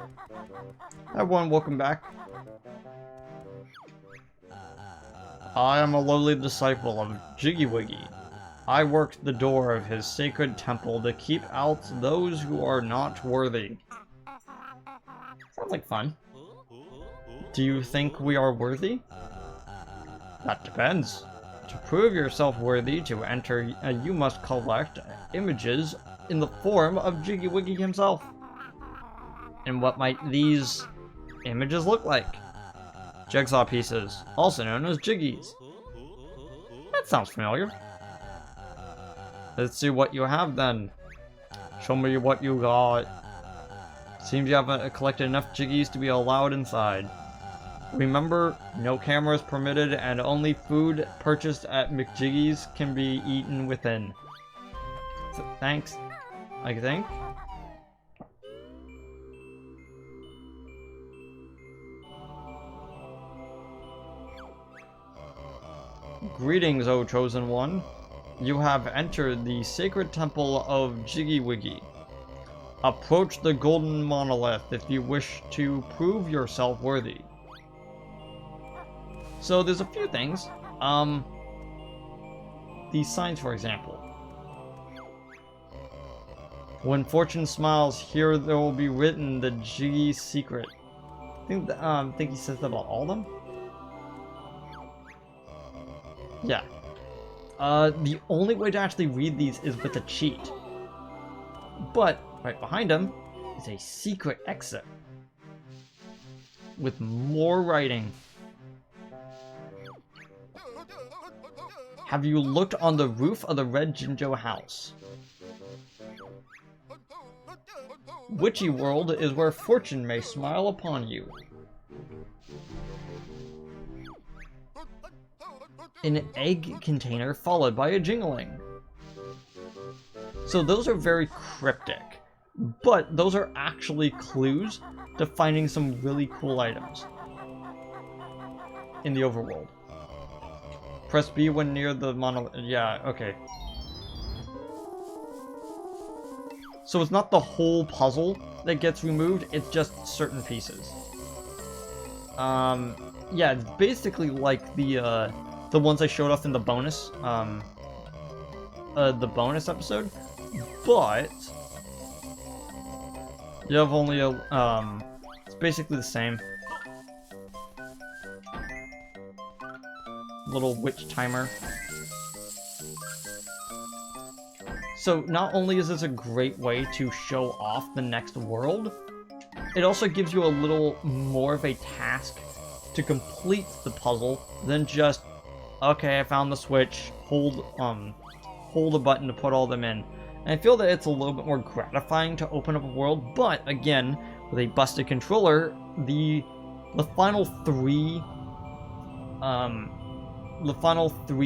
Hi everyone, welcome back. I am a lowly disciple of Jiggy Wiggy. I worked the door of his sacred temple to keep out those who are not worthy. Sounds like fun. Do you think we are worthy? That depends. To prove yourself worthy to enter, you must collect images in the form of Jiggy Wiggy himself. And what might these images look like? Jigsaw pieces, also known as jiggies. That sounds familiar. Let's see what you have then. Show me what you got. Seems you haven't collected enough jiggies to be allowed inside. Remember, no cameras permitted and only food purchased at McJiggy's can be eaten within. So, thanks, I think. Greetings, O Chosen One. You have entered the sacred temple of Jiggy Wiggy. Approach the golden monolith if you wish to prove yourself worthy. So there's a few things. These signs, for example. When fortune smiles, here there will be written the Jiggy secret. I think he says that about all of them. Yeah. The only way to actually read these is with a cheat. But right behind him is a secret exit with more writing. Have you looked on the roof of the Red Jinjo house? Witchy World is where fortune may smile upon you. An egg container followed by a jingling. So those are very cryptic, but those are actually clues to finding some really cool items in the overworld. Press B when near the monolith. Yeah, okay. So it's not the whole puzzle that gets removed, it's just certain pieces. Yeah, it's basically like the ones I showed off in the bonus episode, but you have only a it's basically the same. Little witch timer. So not only is this a great way to show off the next world, it also gives you a little more of a task to complete the puzzle than just, okay, I found the switch, hold a button to put all them in. And I feel that it's a little bit more gratifying to open up a world, but again, with a busted controller, the final three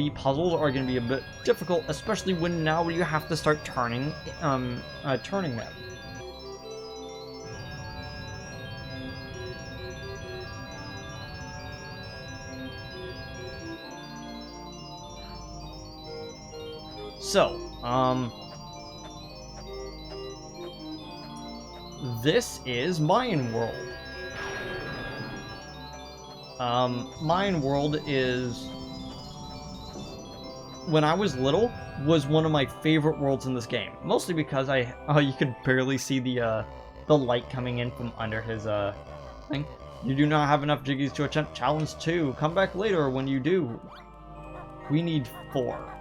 puzzles are going to be a bit difficult, especially when now you have to start turning them. So, this is Mayan World. Mayan World is, when I was little, was one of my favorite worlds in this game. Mostly because you could barely see the light coming in from under his thing. You do not have enough jiggies to attempt challenge 2. Come back later when you do. We need 4.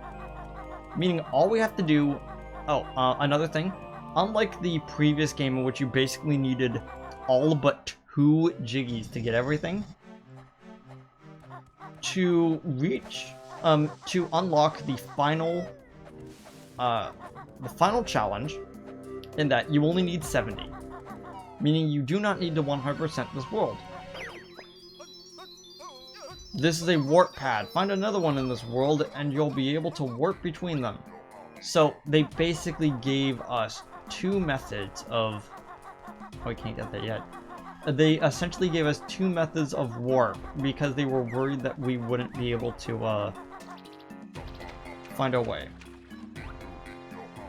Meaning all we have to do... Oh, another thing. Unlike the previous game in which you basically needed all but 2 jiggies to get everything, to reach... to unlock the final challenge, in that you only need 70. Meaning you do not need to 100% this world. This is a warp pad. Find another one in this world and you'll be able to warp between them. So they basically gave us 2 methods of... Oh, I can't get that yet. They essentially gave us 2 methods of warp because they were worried that we wouldn't be able to find our way.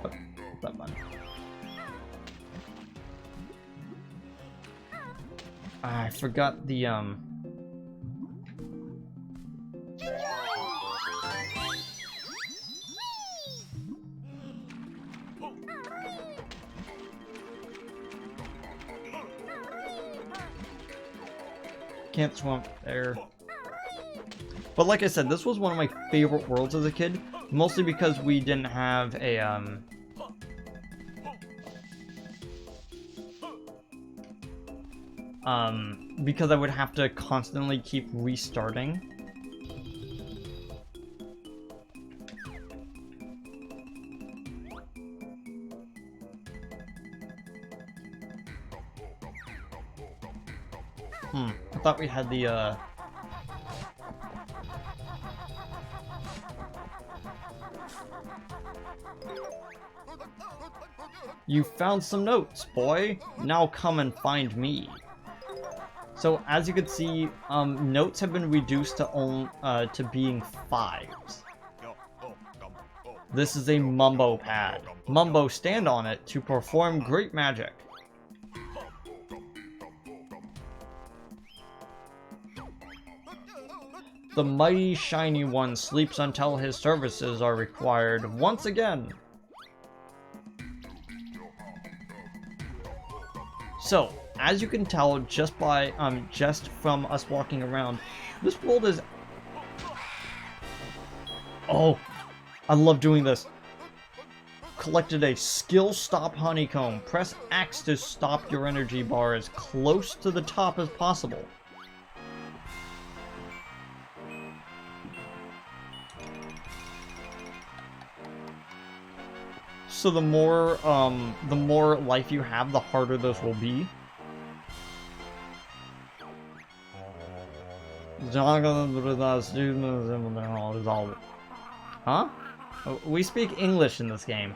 Oh, that button. I forgot the, Can't swim there. But like I said, this was one of my favorite worlds as a kid, mostly because we didn't have a, because I would have to constantly keep restarting. I thought we had the, You found some notes, boy. Now come and find me. So, as you can see, notes have been reduced to being 5s. This is a Mumbo pad. Mumbo stand on it to perform great magic. The mighty shiny one sleeps until his services are required once again. So, as you can tell just from us walking around, this world is... Oh, I love doing this. Collected a skill stop honeycomb. Press X to stop your energy bar as close to the top as possible. So the more life you have, the harder those will be. Huh? We speak English in this game.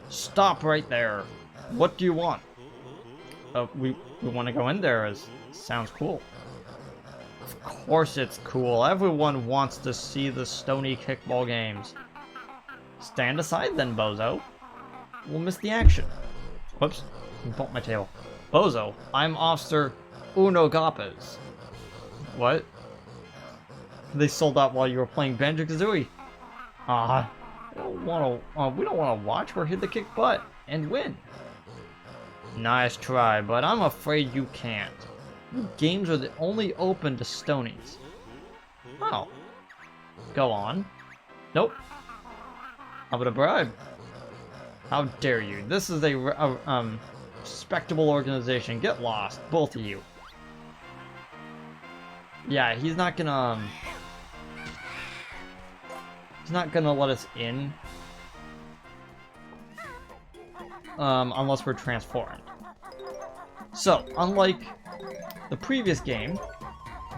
Stop right there. What do you want? We want to go in there. Sounds cool. Of course it's cool. Everyone wants to see the stony kickball games. Stand aside then, bozo. We'll miss the action. Whoops. I bumped my tail. Bozo, I'm Officer Uno Gapas. What? They sold out while you were playing Banjo-Kazooie. We don't want to watch. We're here to kick butt and win. Nice try, but I'm afraid you can't. Games are only open to stonies. Oh. Go on. Nope. How about a bribe? How dare you? This is a respectable organization. Get lost, both of you. Yeah, he's not gonna let us in. Unless we're transformed. So, unlike the previous game,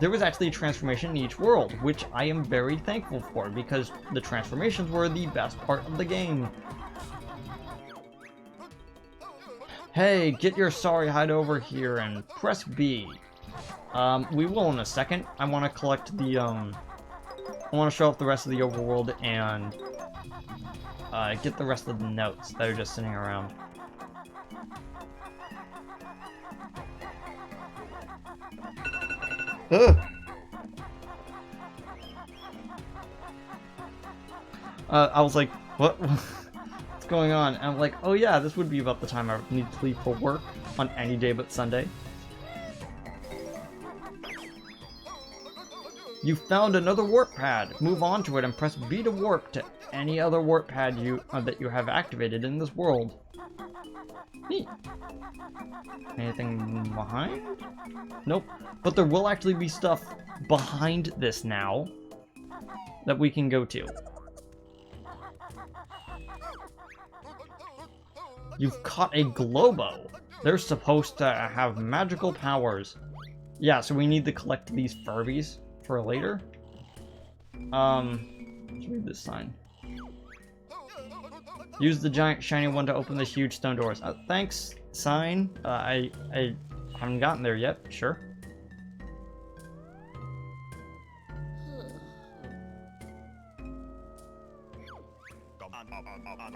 there was actually a transformation in each world, which I am very thankful for, because the transformations were the best part of the game. Hey, get your sorry hide over here and press B. We will in a second. I want to collect the, I want to show off the rest of the overworld and get the rest of the notes that are just sitting around. Ugh. I was like, what? What's going on? And I'm like, oh yeah, this would be about the time I need to leave for work on any day but Sunday. You found another warp pad. Move on to it and press B to warp to any other warp pad that you have activated in this world. Neat. Anything behind? Nope. But there will actually be stuff behind this now that we can go to. You've caught a Globo. They're supposed to have magical powers. Yeah, so we need to collect these Furbies for later. Let's read this sign. Use the giant shiny one to open the huge stone doors. Thanks, sign. I haven't gotten there yet. Sure.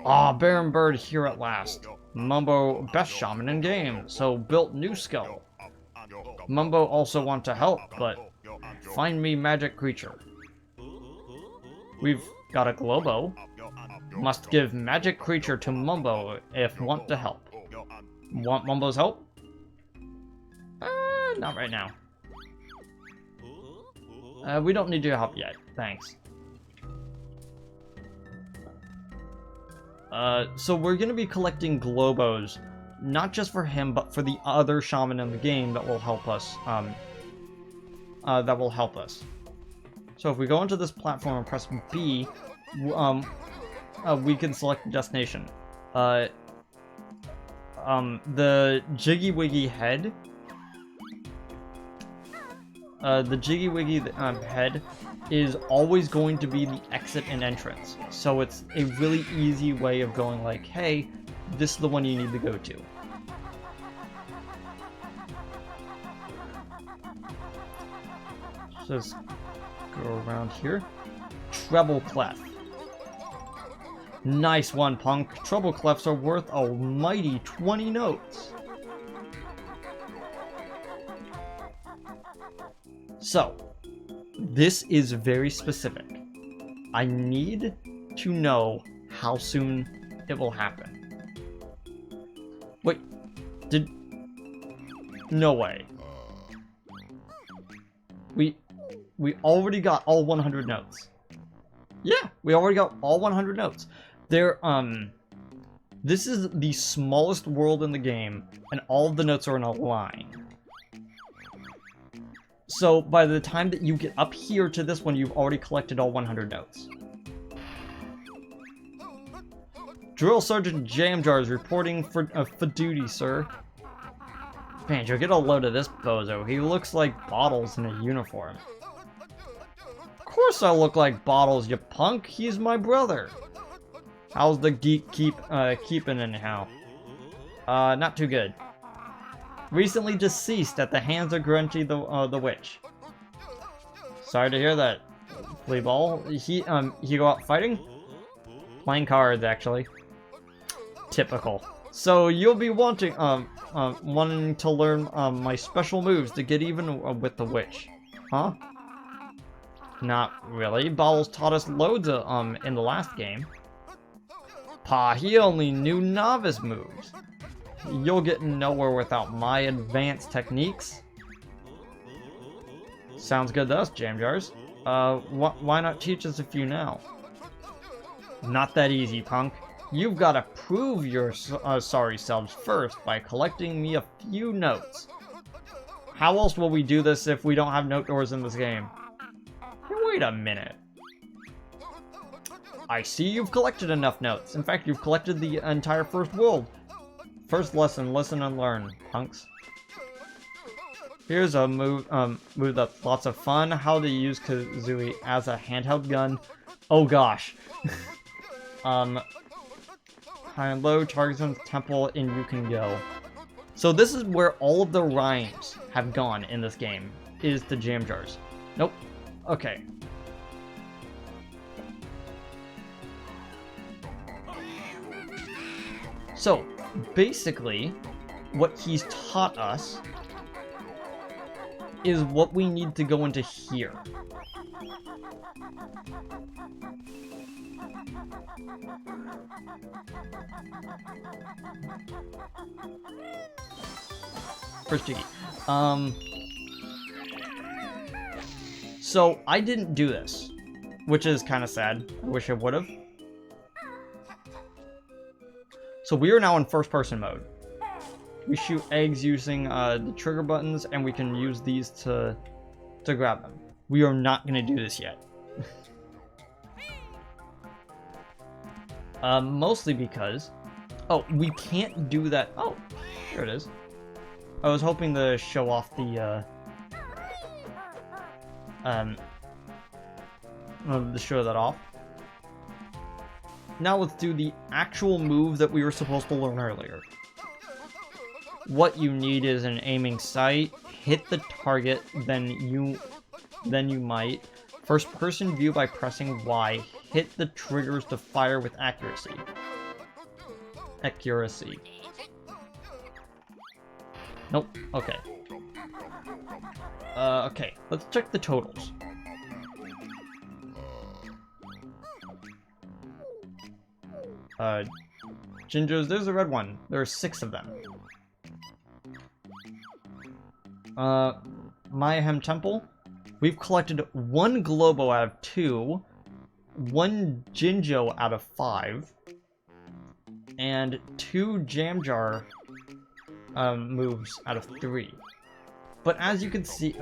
Ah, Baron Bird here at last. Mumbo, best shaman in game, so built new skill. Mumbo also want to help, but find me magic creature. We've got a Globo. Must give magic creature to Mumbo if want to help. Want Mumbo's help? Not right now. We don't need your help yet, thanks. So we're gonna be collecting Globos, not just for him, but for the other shaman in the game that will help us, So if we go into this platform and press B, we can select the destination. The Jiggy Wiggy head, head is always going to be the exit and entrance. So it's a really easy way of going like, hey, this is the one you need to go to. So let's go around here. Treble clef. Nice one, punk. Treble clefs are worth a mighty 20 notes. So, this is very specific. I need to know how soon it will happen. Wait, no way. We already got all 100 notes. Yeah, we already got all 100 notes. This is the smallest world in the game, and all of the notes are in a line. So by the time that you get up here to this one, you've already collected all 100 notes. Drill Sergeant Jamjar is reporting for duty, sir. Banjo, get a load of this bozo. He looks like Bottles in a uniform. Of course I look like Bottles, you punk. He's my brother. How's the geek keeping anyhow? Not too good. Recently deceased at the hands of Grunty the witch. Sorry to hear that, Fleaball. He go out fighting? Playing cards, actually. Typical. So you'll be wanting to learn my special moves to get even with the witch, huh? Not really. Bottles taught us loads in the last game. Pa, he only knew novice moves. You'll get nowhere without my advanced techniques. Sounds good to us, Jamjars. Why not teach us a few now? Not that easy, punk. You've got to prove your sorry selves first by collecting me a few notes. How else will we do this if we don't have note doors in this game? Hey, wait a minute. I see you've collected enough notes. In fact, you've collected the entire first world. First lesson, listen and learn, punks. Here's a move that's lots of fun. How to use Kazooie as a handheld gun. Oh gosh. High and low, Target's Temple, and you can go. So this is where all of the rhymes have gone in this game, is the jam jars. Nope. Okay. So, basically, what he's taught us is what we need to go into here. First Jiggy. So, I didn't do this, which is kind of sad. I wish I would have. So we are now in first-person mode. We shoot eggs using the trigger buttons, and we can use these to grab them. We are not going to do this yet. Mostly because... Oh, we can't do that... Oh, there it is. I was hoping to show off the... to show that off. Now let's do the actual move that we were supposed to learn earlier. What you need is an aiming sight, hit the target, then you might. First person view by pressing Y, hit the triggers to fire with accuracy. accuracy. Nope. Okay. Okay. Let's check the totals. Jinjos, there's a red one. There are 6 of them. Mayahem Temple. We've collected 1 Globo out of 2, 1 Jinjo out of 5, and 2 Jam Jar moves out of 3. But as you can see,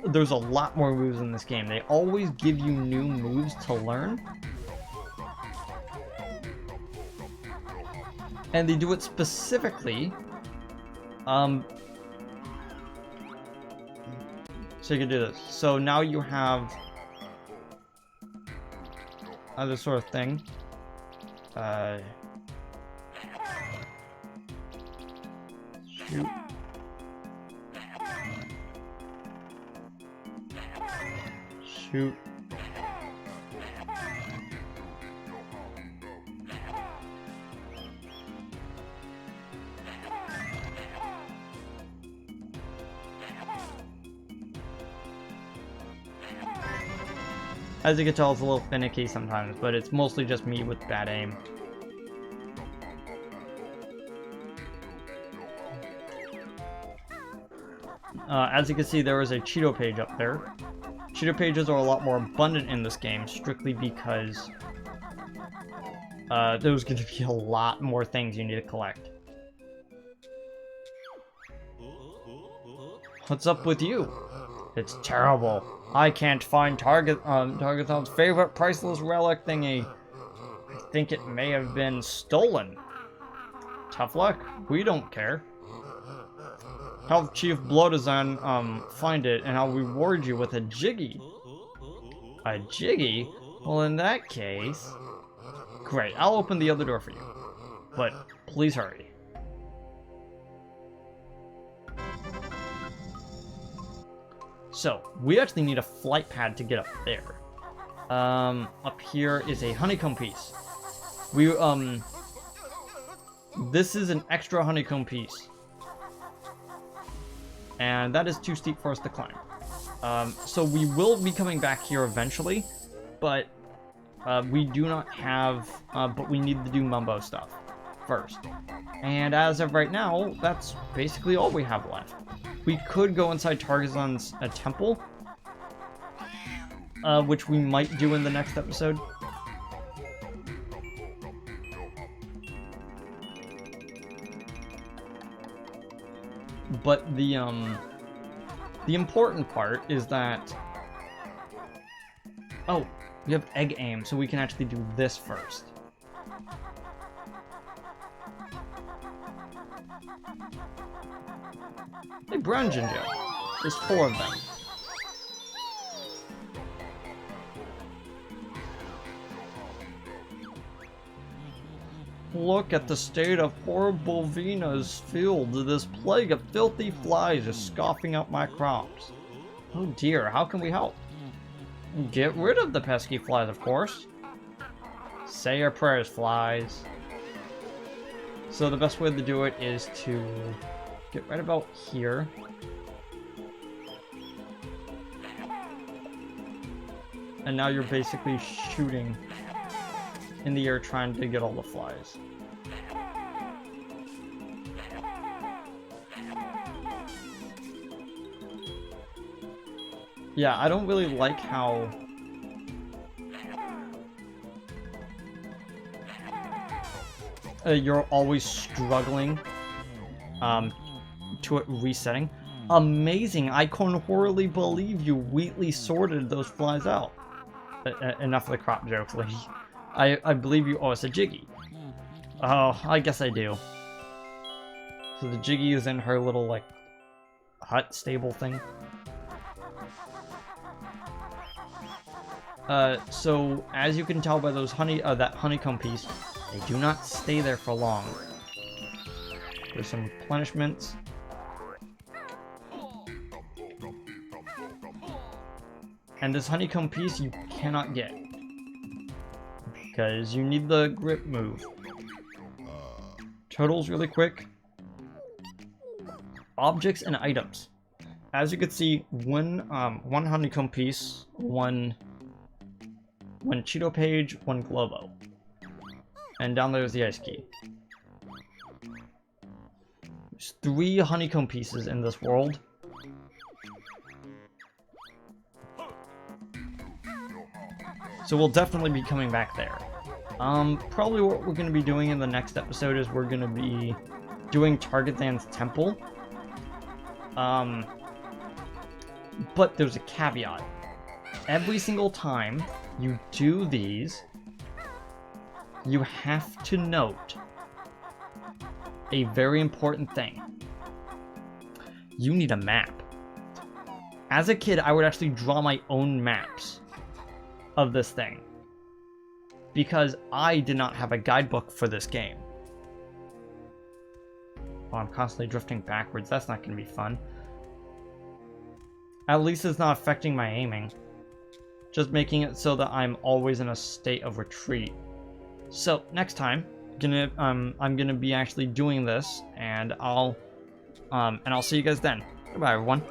there's a lot more moves in this game. They always give you new moves to learn. And they do it specifically, so you can do this. So now you have this sort of thing. Shoot. Shoot. As you can tell, it's a little finicky sometimes, but it's mostly just me with bad aim. As you can see, there is a Cheeto page up there. Cheeto pages are a lot more abundant in this game, strictly because there's going to be a lot more things you need to collect. What's up with you? It's terrible. I can't find Targathon's favorite priceless relic thingy. I think it may have been stolen. Tough luck. We don't care. Help Chief Bloodazan find it, and I'll reward you with a Jiggy. A Jiggy? Well, in that case... Great, I'll open the other door for you. But please hurry. So, we actually need a flight pad to get up there. Up here is a honeycomb piece. This is an extra honeycomb piece. And that is too steep for us to climb. So we will be coming back here eventually, but we do not have, but we need to do Mumbo stuff first. And as of right now, that's basically all we have left. We could go inside Targathon's temple, which we might do in the next episode. But the important part is that... Oh, we have egg aim, so we can actually do this first. Hey, brown Jinjo. There's 4 of them. Look at the state of poor Bovina's field. This plague of filthy flies is scoffing up my crops. Oh dear, how can we help? Get rid of the pesky flies, of course. Say your prayers, flies. So the best way to do it is to get right about here. And now you're basically shooting in the air trying to get all the flies. Yeah, I don't really like how you're always struggling to it resetting. Amazing! I can horribly believe you wheatly sorted those flies out. Enough of the crop jokes, lady. I believe you owe us a Jiggy. Oh, I guess I do. So the Jiggy is in her little, like, hut stable thing. So as you can tell by those that honeycomb piece, they do not stay there for long. There's some replenishments. And this honeycomb piece you cannot get, because you need the grip move. totals really quick. Objects and items. As you can see, one honeycomb piece, one Cheeto page, one Globo. And down there's the ice key. There's 3 honeycomb pieces in this world. So we'll definitely be coming back there. Probably what we're going to be doing in the next episode is we're going to be doing Targethan's Temple. But there's a caveat. Every single time you do these, you have to note a very important thing. You need a map. As a kid, I would actually draw my own maps of this thing, because I did not have a guidebook for this game. Oh, I'm constantly drifting backwards. That's not going to be fun. At least it's not affecting my aiming. Just making it so that I'm always in a state of retreat. So next time, I'm gonna be actually doing this, and I'll see you guys then. Goodbye, everyone.